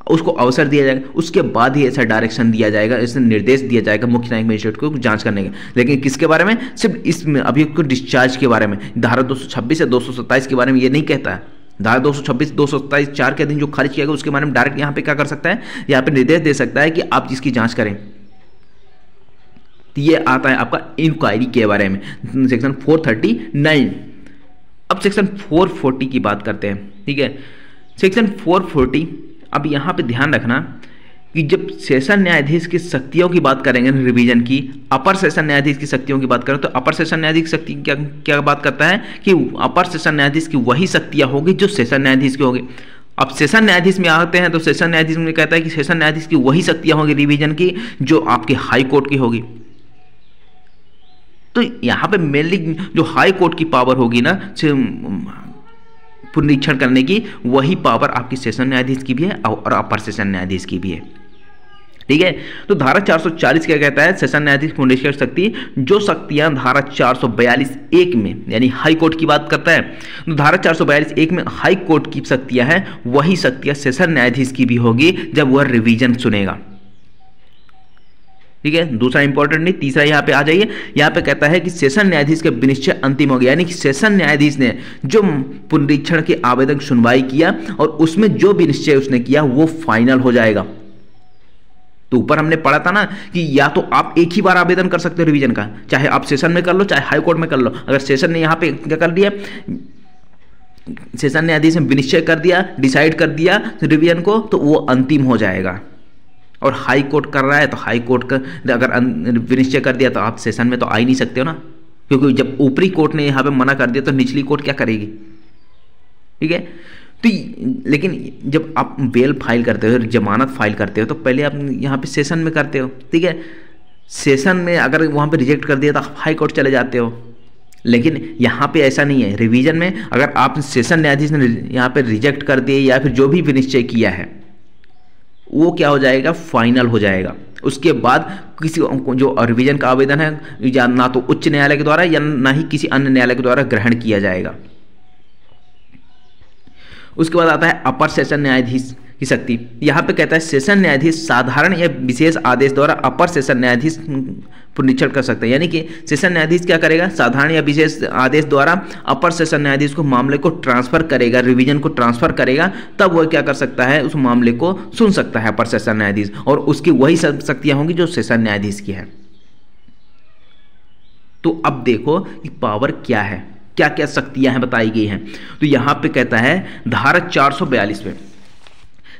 उसको अवसर दिया जाएगा, उसके बाद ही ऐसा डायरेक्शन दिया जाएगा, ऐसा निर्देश दिया जाएगा मुख्य न्यायिक मजिस्ट्रेट को जांच करने का। लेकिन किसके बारे में, सिर्फ इसमें अभियुक्त को डिस्चार्ज के बारे में। धारा 226 या 227 के बारे में ये नहीं कहता है। धारा 226, 227(4) के अधीन जो खारिज किया गया उसके बारे में डायरेक्ट यहाँ पे क्या कर सकता है, यहाँ पे निर्देश दे सकता है कि आप जिसकी जांच करें। तो ये आता है आपका इंक्वायरी के बारे में, सेक्शन 439। अब सेक्शन 440 की बात करते हैं। ठीक है, सेक्शन 440, अब यहाँ पे ध्यान रखना कि जब सेशन न्यायाधीश की शक्तियों की बात करेंगे रिवीजन की, अपर सेशन न्यायाधीश की शक्तियों की बात करें तो अपर सेशन न्यायाधीश की शक्ति क्या बात करता है कि अपर सेशन न्यायाधीश की वही शक्तियाँ होगी जो सेशन न्यायाधीश की होगी। अब सेशन न्यायाधीश में आते हैं तो सेशन न्यायाधीश में कहता है कि सेशन न्यायाधीश की वही शक्तियाँ होगी रिवीजन की जो आपके हाई कोर्ट की होगी। तो यहाँ पे मेनली जो हाई कोर्ट की पावर होगी ना पुनरीक्षण करने की, वही पावर आपकी सेशन न्यायाधीश की भी है और अपर सेशन न्यायाधीश की भी है। ठीक है, तो धारा 440 क्या कहता है, सेशन न्यायाधीश पुनरीक्षण शक्ति, जो शक्तियां धारा 442(1) में यानी हाई कोर्ट की बात करता है, तो धारा 442(1) में हाई कोर्ट की शक्तियां हैं, वही शक्तियां सेशन न्यायाधीश की भी होगी जब वह रिवीजन सुनेगा। ठीक है, दूसरा इंपॉर्टेंट नहीं, तीसरा यहाँ पे आ जाइए। यहाँ पे कहता है कि सेशन न्यायाधीश का विनिश्चय अंतिम हो गया, यानी कि सेशन न्यायाधीश ने जो पुनरीक्षण के आवेदन सुनवाई किया और उसमें जो भी निश्चय उसने किया वो फाइनल हो जाएगा। तो ऊपर हमने पढ़ा था ना कि या तो आप एक ही बार आवेदन कर सकते हो रिवीजन का, चाहे आप सेशन में कर लो चाहे हाई कोर्ट में कर लो। अगर सेशन ने यहाँ पे क्या कर दिया, सेशन न्यायाधीश ने विनिश्चय कर दिया, डिसाइड कर दिया रिवीजन को, तो वो अंतिम हो जाएगा। और हाई कोर्ट कर रहा है तो हाई कोर्ट का अगर विनिश्चय कर दिया तो आप सेशन में तो आ ही नहीं सकते हो ना, क्योंकि जब ऊपरी कोर्ट ने यहाँ पे मना कर दिया तो निचली कोर्ट क्या करेगी। ठीक है, तो लेकिन जब आप बेल फाइल करते हो, जमानत फाइल करते हो, तो पहले आप यहाँ पे सेशन में करते हो। ठीक है, सेशन में अगर वहाँ पे रिजेक्ट कर दिया तो आप हाई कोर्ट चले जाते हो, लेकिन यहाँ पे ऐसा नहीं है। रिवीजन में अगर आप सेशन न्यायाधीश ने यहाँ पे रिजेक्ट कर दिए या फिर जो भी विनिश्चय किया है वो क्या हो जाएगा, फाइनल हो जाएगा। उसके बाद किसी जो रिवीजन का आवेदन है या ना तो उच्च न्यायालय के द्वारा या ना ही किसी अन्य न्यायालय के द्वारा ग्रहण किया जाएगा। उसके बाद आता है अपर सेशन न्यायाधीश की शक्ति। यहाँ पे कहता है सेशन न्यायाधीश साधारण या विशेष आदेश द्वारा अपर सेशन न्यायाधीश पुनरीक्षण कर सकते हैं। यानी कि सेशन न्यायाधीश क्या करेगा, साधारण या विशेष आदेश द्वारा अपर सेशन न्यायाधीश को मामले को ट्रांसफर करेगा, रिवीजन को ट्रांसफर करेगा, तब वह क्या कर सकता है, उस मामले को सुन सकता है अपर सेशन न्यायाधीश, और उसकी वही शक्तियां होंगी जो सेशन न्यायाधीश की है। तो अब देखो कि पावर क्या है, क्या क्या शक्तियां हैं बताई गई हैं। तो यहां पे कहता है धारा 442 में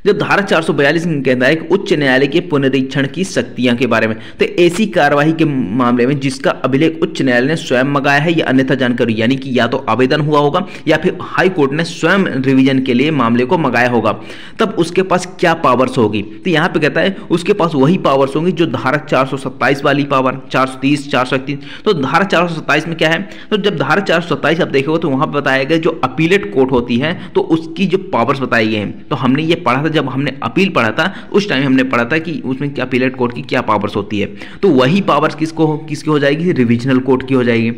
जब धारा 442 कहता है कि उच्च न्यायालय के पुनरीक्षण की शक्तियां के बारे में, तो ऐसी कार्यवाही के मामले में जिसका अभिलेख उच्च न्यायालय ने स्वयं मंगाया है या अन्यथा जानकारी, यानी कि या तो आवेदन हुआ होगा या फिर हाई कोर्ट ने स्वयं रिवीजन के लिए मामले को मंगाया होगा, तब उसके पास क्या पावर्स होगी। तो यहाँ पे कहता है उसके पास वही पावर्स होंगी जो धारा 427 वाली पावर, 430, 431। तो धारा 427 में क्या है, तो जब धारा 427 आप देखोगे तो वहां पर बताया गया जो अपीलेट कोर्ट होती है तो उसकी जो पावर्स बताई गई हैं। तो हमने ये पढ़ा था, जब हमने अपील पढ़ा था उस टाइम हमने पढ़ा था कि उसमें क्या अपीलेट कोर्ट की क्या पावर्स होती है। तो वही पावर्स किसकी हो जाएगी, रिविजनल कोर्ट की हो जाएगी।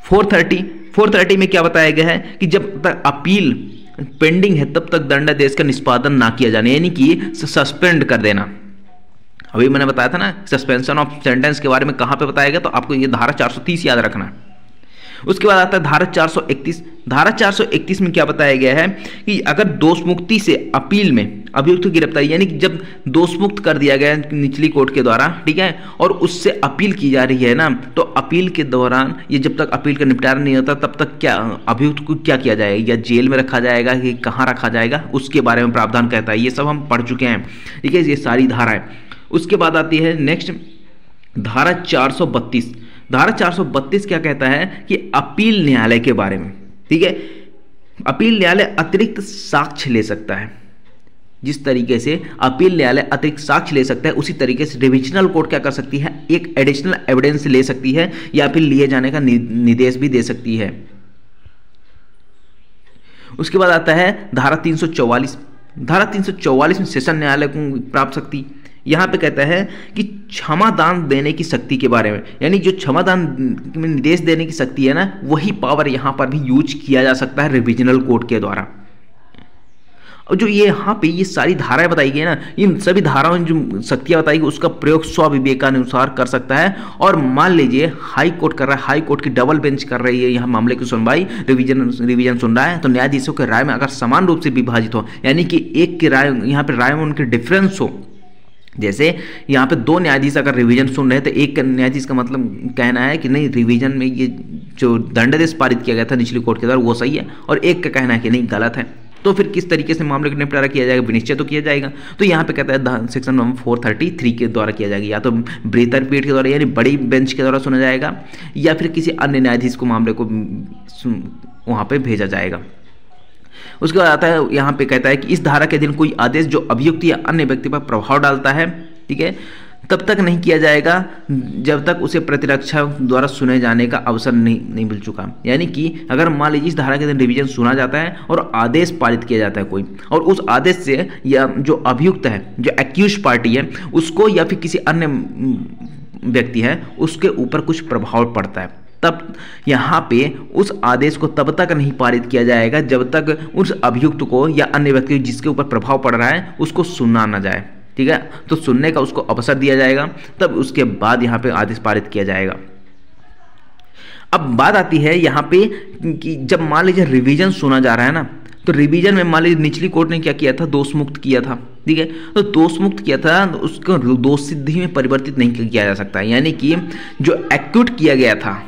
430 में क्या बताया गया है कि जब तक अपील पेंडिंग है तब तक दंडादेश का निष्पादन ना किया जाने, यानी कि सस्पेंड कर देना। अभी मैंने बताया था ना सस्पेंशन ऑफ सेंटेंस के बारे में, कहां पे बताया गया, तो आपको ये धारा 430 याद रखना है। उसके बाद आता है धारा 431। धारा 431 में क्या बताया गया है कि अगर दोष मुक्ति से अपील में अभियुक्त की गिरफ्तारी, यानी कि जब दोष मुक्त कर दिया गया निचली कोर्ट के द्वारा, ठीक है, और उससे अपील की जा रही है ना, तो अपील के दौरान ये जब तक अपील का निपटारा नहीं होता तब तक क्या अभियुक्त को क्या किया जाएगा, या जेल में रखा जाएगा कि कहाँ रखा जाएगा, उसके बारे में प्रावधान कहता है। ये सब हम पढ़ चुके हैं, ठीक है, ये सारी धाराएं। उसके बाद आती है नेक्स्ट धारा 432। धारा 432 क्या कहता है कि अपील न्यायालय के बारे में, ठीक है, अपील न्यायालय अतिरिक्त साक्ष्य ले सकता है। जिस तरीके से अपील न्यायालय अतिरिक्त साक्ष्य ले सकता है उसी तरीके से रिविजनल कोर्ट क्या कर सकती है, एक एडिशनल एविडेंस ले सकती है या फिर लिए जाने का निर्देश भी दे सकती है। उसके बाद आता है धारा 344। धारा 344 में सेशन न्यायालय को प्राप्त शक्ति, यहां पे कहता है कि क्षमादान देने की शक्ति के बारे में, यानी जो क्षमादान में निर्देश देने की शक्ति है ना, वही पावर यहां पर भी यूज किया जा सकता है रिविजनल कोर्ट के द्वारा। और जो ये यहाँ पे ये सारी धाराएं बताई गई ना, इन सभी धाराओं में जो शक्तियां बताई गई उसका प्रयोग स्वविवेकानुसार कर सकता है। और मान लीजिए हाई कोर्ट कर रहा है, हाई कोर्ट की डबल बेंच कर रही है यहाँ मामले की सुनवाई, रिवीजन सुन रहा है, तो न्यायाधीशों के राय में अगर समान रूप से विभाजित हो, यानी कि एक की राय यहाँ पे राय में उनके डिफरेंस हो, जैसे यहाँ पे दो न्यायाधीश अगर रिवीजन सुन रहे हैं तो एक न्यायाधीश का मतलब कहना है कि नहीं रिवीजन में ये जो दंडादेश पारित किया गया था निचली कोर्ट के द्वारा वो सही है, और एक का कहना है कि नहीं गलत है, तो फिर किस तरीके से मामले का निपटारा किया जाएगा, विनिश्चय तो किया जाएगा। तो यहाँ पे कहता है सेक्शन नंबर 433 के द्वारा किया जाएगा, या तो बेहतर पीठ के द्वारा यानी बड़ी बेंच के द्वारा सुना जाएगा, या फिर किसी अन्य न्यायाधीश को मामले को वहाँ पे भेजा जाएगा। उसके बाद आता है यहाँ पे कहता है कि इस धारा के अधीन कोई आदेश जो अभियुक्त या अन्य व्यक्ति पर प्रभाव डालता है, ठीक है, तब तक नहीं किया जाएगा जब तक उसे प्रतिरक्षा द्वारा सुने जाने का अवसर नहीं मिल चुका। यानी कि अगर मान लीजिए इस धारा के अधीन रिवीजन सुना जाता है और आदेश पारित किया जाता है कोई, और उस आदेश से या जो अभियुक्त है, जो एक्यूज पार्टी है, उसको या फिर किसी अन्य व्यक्ति है उसके ऊपर कुछ प्रभाव पड़ता है, तब यहाँ पे उस आदेश को तब तक नहीं पारित किया जाएगा जब तक उस अभियुक्त को या अन्य व्यक्ति जिसके ऊपर प्रभाव पड़ रहा है उसको सुनना न जाए, ठीक है। तो सुनने का उसको अवसर दिया जाएगा, तब उसके बाद यहाँ पे आदेश पारित किया जाएगा। अब बात आती है यहाँ पे कि जब मान लीजिए रिवीजन सुना जा रहा है ना, तो रिवीजन में मान लीजिए निचली कोर्ट ने क्या किया था, दोष मुक्त किया था, ठीक है, तो दोष मुक्त किया था तो उसको दोष सिद्धि में परिवर्तित नहीं किया जा सकता। यानी कि जो एक्यूट किया गया था,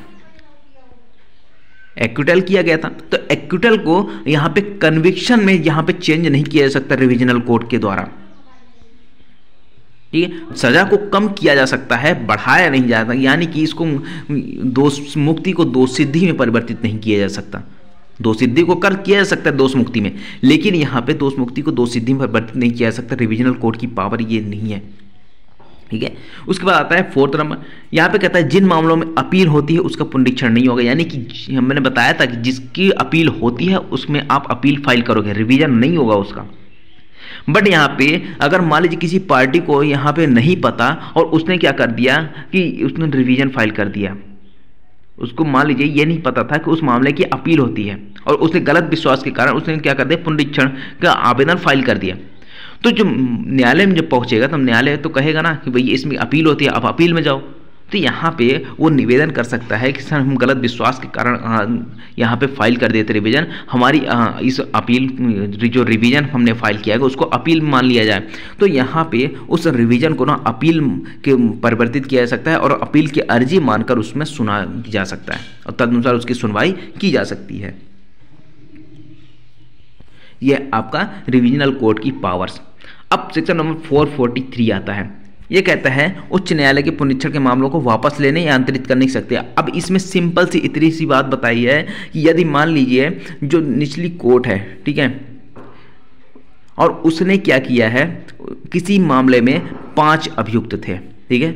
एक्यूटल किया गया था, तो एक्यूटल को यहाँ पे कन्विक्शन में यहाँ पे चेंज नहीं किया जा सकता रिविजनल कोर्ट के द्वारा, ठीक है। सजा को कम किया जा सकता है, बढ़ाया नहीं जाता, यानी कि इसको दोष मुक्ति को दोष सिद्धि में परिवर्तित नहीं किया जा सकता। दोष सिद्धि को कर किया जा सकता है दोष मुक्ति में, लेकिन यहाँ पे दोष मुक्ति को दोष सिद्धि में परिवर्तित नहीं किया जा सकता। रिविजनल कोर्ट की पावर ये नहीं है, ठीक है। उसके बाद आता है 4th नंबर, यहाँ पे कहता है जिन मामलों में अपील होती है उसका पुनरीक्षण नहीं होगा। यानी कि मैंने बताया था कि जिसकी अपील होती है उसमें आप अपील फाइल करोगे, रिवीजन नहीं होगा उसका। बट यहाँ पे अगर मान लीजिए किसी पार्टी को यहाँ पे नहीं पता और उसने क्या कर दिया कि उसने रिवीजन फाइल कर दिया, उसको मान लीजिए ये नहीं पता था कि उस मामले की अपील होती है और उसने गलत विश्वास के कारण उसने क्या कर दिया, पुनरीक्षण का आवेदन फाइल कर दिया, तो जो न्यायालय में जब पहुंचेगा तो न्यायालय तो कहेगा ना कि भाई इसमें अपील होती है, आप अपील में जाओ। तो यहाँ पे वो निवेदन कर सकता है कि सर हम गलत विश्वास के कारण यहाँ पे फाइल कर देते रिवीजन, हमारी इस अपील जो रिवीजन हमने फाइल किया है उसको अपील मान लिया जाए। तो यहाँ पे उस रिवीजन को ना अपील के परिवर्तित किया जा सकता है और अपील की अर्जी मानकर उसमें सुना जा सकता है और तदनुसार उसकी सुनवाई की जा सकती है। ये आपका रिविजनल कोर्ट की पावर्स। अब सेक्शन नंबर 443 आता है। ये कहता है उच्च न्यायालय के पुनरीक्षण के मामलों को वापस लेने या अंतरित कर नहीं सकते। अब इसमें सिंपल सी इतनी सी बात बताई है कि यदि मान लीजिए जो निचली कोर्ट है, ठीक है, और उसने क्या किया है, किसी मामले में 5 अभियुक्त थे, ठीक है,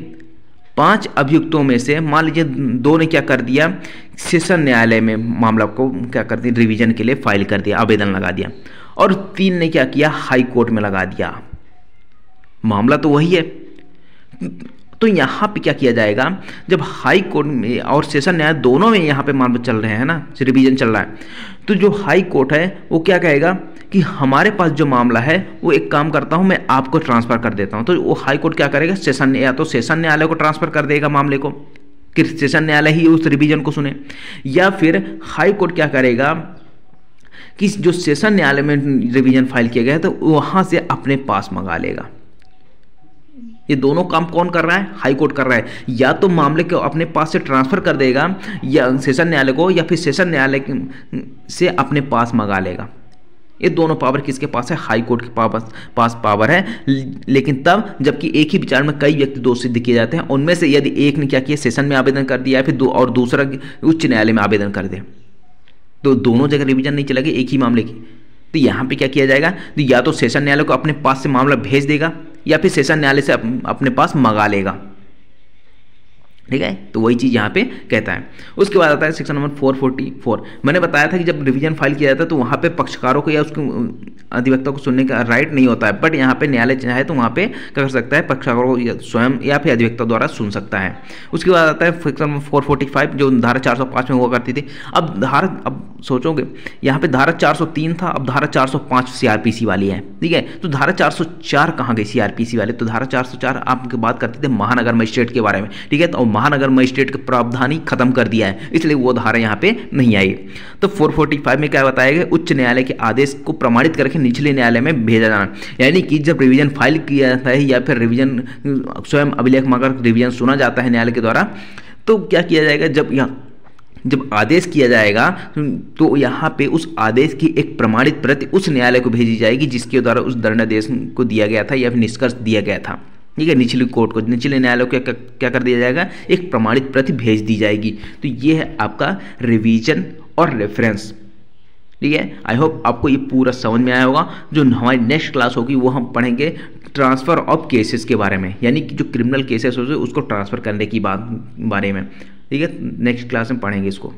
5 अभियुक्तों में से मान लीजिए 2 ने क्या कर दिया, सेशन न्यायालय में मामला को क्या कर दिया, रिवीजन के लिए फाइल कर दिया, आवेदन लगा दिया, और 3 ने क्या किया, हाई कोर्ट में लगा दिया। मामला तो वही है। तो यहाँ पे क्या किया जाएगा, जब हाई कोर्ट में और सेशन न्यायालय दोनों में यहाँ पे मामले चल रहे हैं ना, रिवीजन चल रहा है, तो जो हाई कोर्ट है वो क्या कहेगा कि हमारे पास जो मामला है वो एक काम करता हूँ, मैं आपको ट्रांसफ़र कर देता हूँ। तो वो हाई कोर्ट क्या करेगा, सेशन या तो सेशन न्यायालय को ट्रांसफ़र कर देगा मामले को कि सेशन न्यायालय ही उस रिवीजन को सुने, या फिर हाई कोर्ट क्या करेगा कि जो सेशन न्यायालय में रिवीजन फाइल किया गया है तो वहाँ से अपने पास मंगा लेगा। ये दोनों काम कौन कर रहा है, हाई कोर्ट कर रहा है। या तो मामले को अपने पास से ट्रांसफ़र कर देगा या सेशन न्यायालय को, या फिर सेशन न्यायालय से अपने पास मंगा लेगा। ये दोनों पावर किसके पास है, हाई कोर्ट के पास पावर है। लेकिन तब जबकि एक ही विचार में कई व्यक्ति दोषी दिखे जाते हैं, उनमें से यदि एक ने क्या किया, सेशन में आवेदन कर दिया, फिर और दूसरा उच्च न्यायालय में आवेदन कर दे, तो दोनों जगह रिवीजन नहीं चलेगी एक ही मामले की। तो यहाँ पे क्या किया जाएगा, तो या तो सेशन न्यायालय को अपने पास से मामला भेज देगा या फिर सेशन न्यायालय से अपने पास मंगा लेगा, ठीक है। तो वही चीज़ यहाँ पे कहता है। उसके बाद आता है सेक्शन नंबर 444। मैंने बताया था कि जब रिवीजन फाइल किया जाता है तो वहाँ पे पक्षकारों को या उसके अधिवक्ता को सुनने का राइट नहीं होता है, बट यहाँ पे न्यायालय चाहे तो वहाँ पे क्या कर सकता है, पक्षकारों को स्वयं या फिर अधिवक्ता द्वारा सुन सकता है। उसके बाद आता है सेक्शन नंबर 445 जो धारा 405 में हुआ करती थी। अब सोचोगे यहाँ पे धारा 403 था, अब धारा 405 CRPC वाली है, ठीक है। तो धारा 404 कहाँ गई CRPC वाले, तो धारा 404 आपकी बात करते थे महानगर मजिस्ट्रेट के बारे में, ठीक है। तो महानगर मजिस्ट्रेट का प्रावधान ही खत्म कर दिया है, इसलिए वो धारा यहाँ पे नहीं आई। तो 445 में क्या बताया गया, उच्च न्यायालय के आदेश को प्रमाणित करके निचले न्यायालय में भेजा जाना। यानी कि जब रिवीजन फाइल किया जाता है या फिर रिवीजन स्वयं अभिलेख मांगकर रिवीजन सुना जाता है न्यायालय के द्वारा, तो क्या किया जाएगा, जब आदेश किया जाएगा तो यहाँ पे उस आदेश की एक प्रमाणित प्रति उस न्यायालय को भेजी जाएगी जिसके द्वारा उस दंडादेश को दिया गया था या फिर निष्कर्ष दिया गया था, ठीक है। निचली कोर्ट को, निचले न्यायालय को क्या कर दिया जाएगा, एक प्रमाणित प्रति भेज दी जाएगी। तो ये है आपका रिवीजन और रेफरेंस, ठीक है। आई होप आपको ये पूरा समझ में आया होगा। जो हमारी नेक्स्ट क्लास होगी वो हम पढ़ेंगे ट्रांसफ़र ऑफ केसेस के बारे में, यानी कि जो क्रिमिनल केसेस होते हैं उसको ट्रांसफ़र करने की बारे में, ठीक है। नेक्स्ट क्लास में पढ़ेंगे इसको।